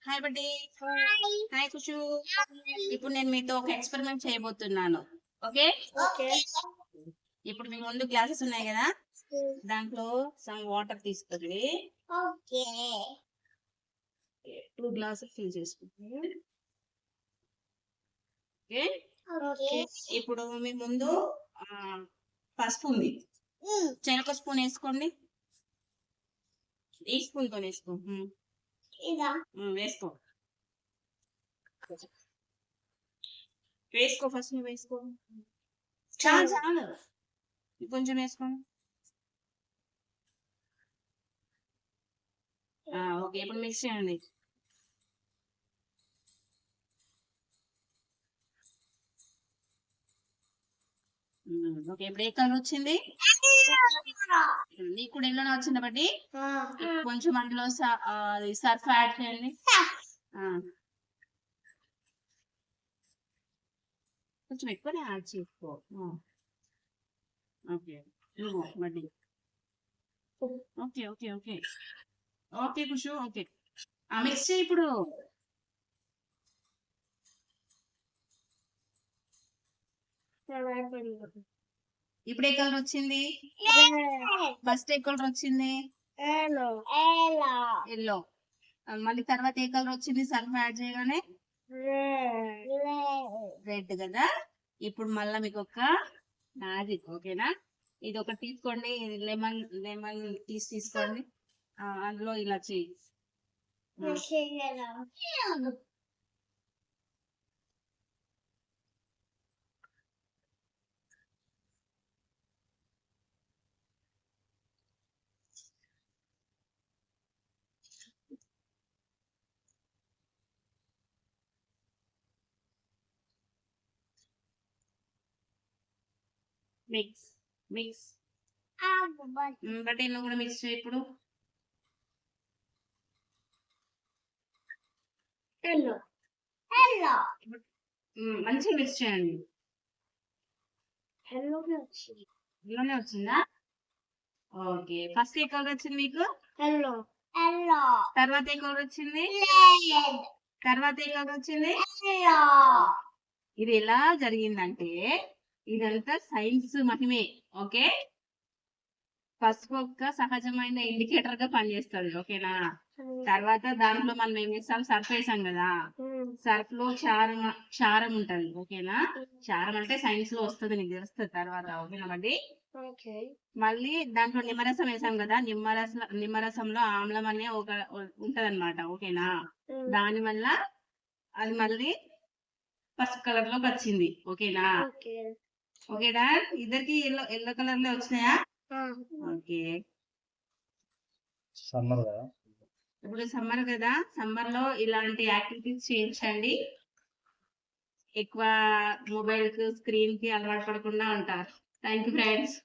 Hi buddy. Hi కుషు. ఇప్పుడు నేను మీతో ఒక ఎక్స్పెరిమెంట్ చేయబోతున్నాను. ఓకే, ఇప్పుడు మీ ముందు గ్లాసెస్ ఉన్నాయి కదా, దాంట్లో సమ్ వాటర్ తీసుకోండి. 2 గ్లాసెస్ ఫిల్ చేసుకోండి. ఓకే, ఇప్పుడు మీ ముందు పసుపు ఉంది. చెరక స్పూన్ వేసుకోండి. ఈ స్పూన్ తో వేసుకో. వేసుకో వేసుకో ఫస్ట్ నువ్వు వేసుకో. చాలు చాలు, కొంచెం వేసుకోండి. ఓకే, ఇప్పుడు మిక్స్ చేయండి. ఓకే, ఇప్పుడు ఏ కలర్ వచ్చింది? నీకు కూడా ఎల్లోనే వచ్చింది బట్టి. కొంచెం అందులో సర్ఫ్ యాడ్ చేయండి. కొంచెం ఎక్కువనే యాడ్ చేసుకో. Okay buddy. Okay okay okay okay కుషు. ఓకే, మిక్స్ చేయి ఇప్పుడు. ఇప్పుడు ఏ కలర్ వచ్చింది? ఫస్ట్ ఏ కలర్ వచ్చింది? ఎల్లో. మళ్ళీ తర్వాత ఏ కలర్ వచ్చింది సర్ఫ్ యాడ్ చేయగానే? రెడ్ కదా. ఇప్పుడు మళ్ళీ మీకు ఒక మ్యాజిక్. ఓకేనా, ఇది ఒకటి తీసుకోండి. లెమన్ లెమన్ తీసుకోండి. అందులో ఇలా చేయి. Mix mix. బట్ నువ్వు కూడా మిక్స్ చేయి ఇప్పుడు. మంచిగా మిక్స్ చేయండి. ఎల్లోనే వచ్చిందా? ఓకే, ఫస్ట్ ఏ కలర్ వచ్చింది మీకు? తర్వాత ఏ కలర్ వచ్చింది? తర్వాత ఏ కలర్ వచ్చింది? ఇది ఎలా జరిగిందంటే ఇదంతా సైన్స్ మహిమే. ఓకే, పసుపు ఒక సహజమైన ఇండికేటర్ గా పనిచేస్తుంది. ఓకేనా, తర్వాత దాంట్లో మనం ఏం చేస్తాం, సర్ఫ్ వేసాం కదా, సర్ఫ్ లో క్షారం ఉంటది. ఓకేనా, క్షారం అంటే సైన్స్ లో వస్తుంది, నీకు తెలుస్తుంది తర్వాత. ఓకేనా బట్టి. మళ్ళీ దాంట్లో నిమ్మరసం వేసాం కదా, నిమ్మరసంలో ఆమ్లం అనే ఒక ఉంటది అనమాట. ఓకేనా, దాని వల్ల అది మళ్ళీ పసుపు కలర్ లోకి వచ్చింది. ఓకేనా. ఓకేనా, ఇద్దరికి ఎల్లో ఎల్లో కలర్ లో వచ్చినాయా? ఓకే, ఇప్పుడు సమ్మర్ కదా, సమ్మర్ లో ఇలాంటి యాక్టివిటీస్ చేయించండి. ఎక్కువ మొబైల్ కి స్క్రీన్ కి అలవాటు పడకుండా ఉంటారు. Thank you friends.